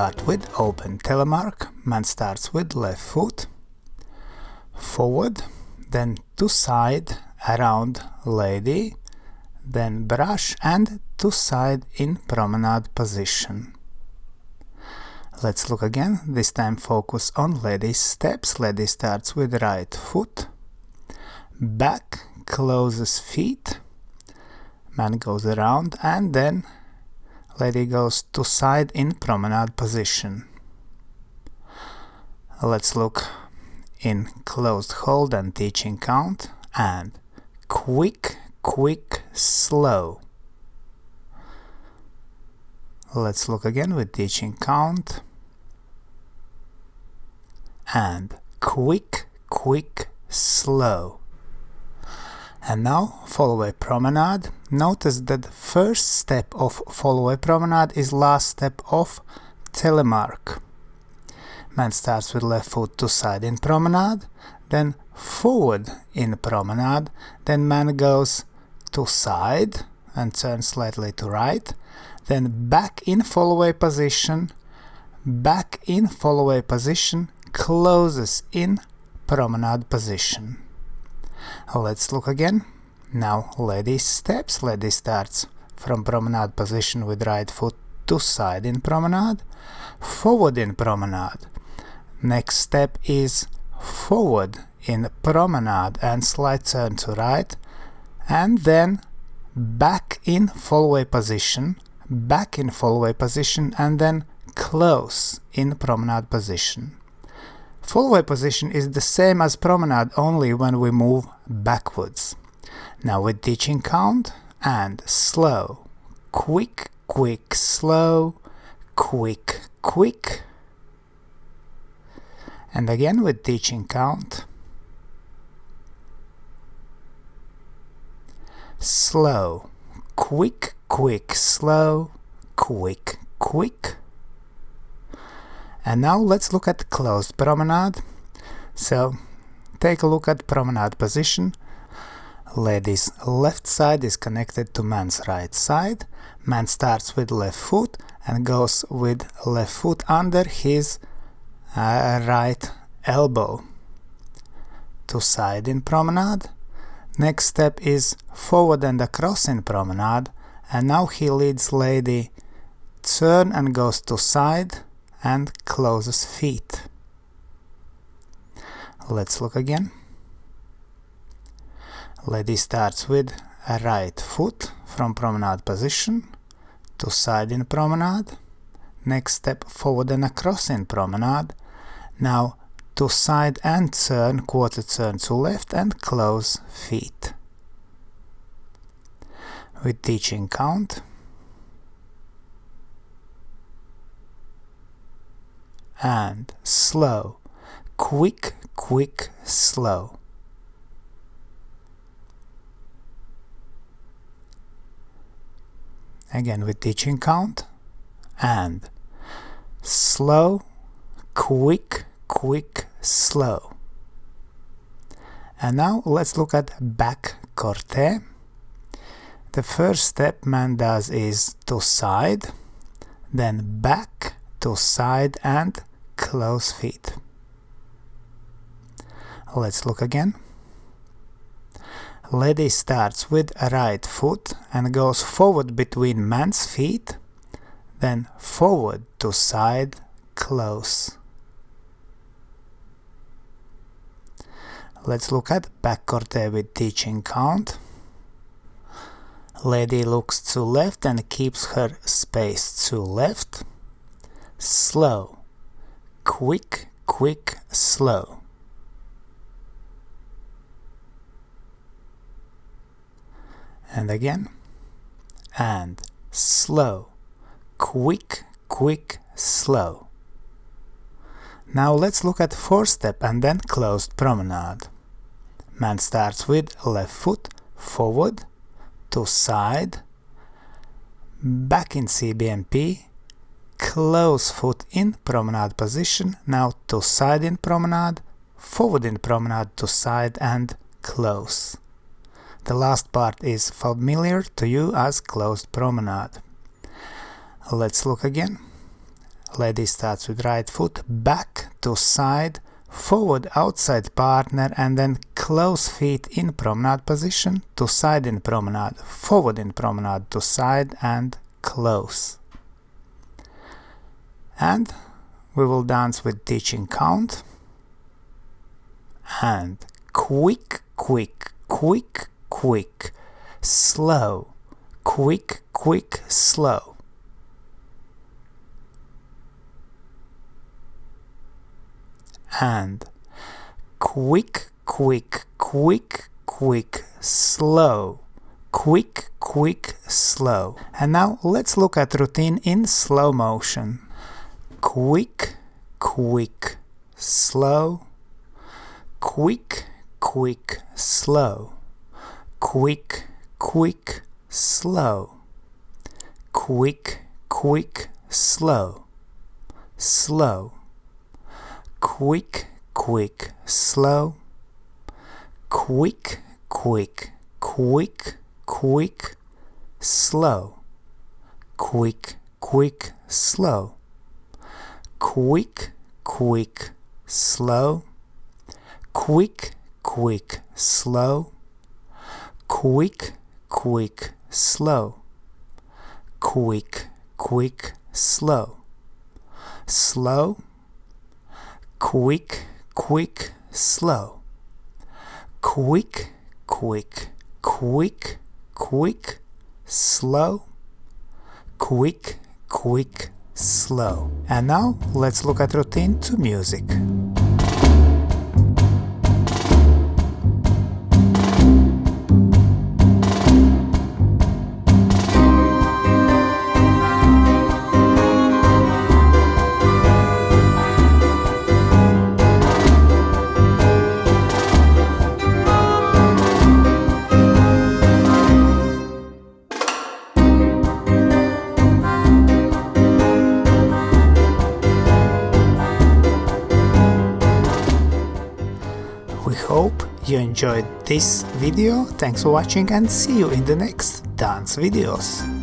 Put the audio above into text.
start with open Telemark. Man starts with left foot, forward, then to side, around lady, then brush and to side in promenade position. Let's look again, this time focus on lady's steps. Lady starts with right foot, back, closes feet, man goes around and then lady goes to side in promenade position. Let's look in closed hold and teaching count and quick, quick, slow. Let's look again with teaching count and quick, quick, slow. And now Fallaway Promenade. Notice that the first step of Fallaway Promenade is last step of Telemark. Man starts with left foot to side in promenade, then forward in promenade, then man goes to side and turns slightly to right, then back in Fallaway position, closes in promenade position. Let's look again. Now lady steps. Lady starts from promenade position with right foot to side in promenade, forward in promenade. Next step is forward in promenade and slight turn to right, and then back in Fallaway position, and then close in promenade position. Fallaway position is the same as promenade, only when we move backwards. Now with teaching count and slow, quick, quick, slow, quick, quick. And again with teaching count, slow, quick, quick, slow, quick, quick. And now let's look at closed promenade. So take a look at promenade position. Lady's left side is connected to man's right side. Man starts with left foot and goes with left foot under his right elbow to side in promenade. Next step is forward and across in promenade, and now he leads lady turn and goes to side and closes feet. Let's look again. Lady starts with a right foot from promenade position to side in promenade. Next step forward and across in promenade. Now to side and turn, quarter turn to left and close feet. With teaching count and slow, quick, quick, slow. Again with teaching count and slow, quick, quick, slow. And now let's look at back corte. The first step man does is to side, then back to side and close feet. Let's look again. Lady starts with a right foot and goes forward between man's feet, then forward to side, close. Let's look at back corte with teaching count. Lady looks to left and keeps her space to left. Slow, quick, quick, slow. And again, and slow, quick, quick, slow. Now let's look at fourth step and then closed promenade. Man starts with left foot, forward, to side, back in CBMP, close foot in promenade position, now to side in promenade, forward in promenade to side and close. The last part is familiar to you as closed promenade. Let's look again. Lady starts with right foot, back to side, forward outside partner, and then close feet in promenade position, to side in promenade, forward in promenade, to side and close. And we will dance with teaching count. And quick, quick, quick, quick, slow, quick, quick, slow. And quick, quick, quick, quick, slow, quick, quick, slow. And now let's look at routine in slow motion. Quick, quick, slow, quick, quick, slow, quick, quick, slow, quick, quick, slow, slow, quick, quick, slow, quick, quick, quick, quick, slow, quick, quick, slow, quick, quick, slow, quick, quick, slow, quick, quick, slow, quick, quick, slow, slow, quick, quick, slow, quick, quick, quick, quick, slow, quick, quick, slow. And now let's look at routine to music. Hope you enjoyed this video. Thanks for watching and see you in the next dance videos.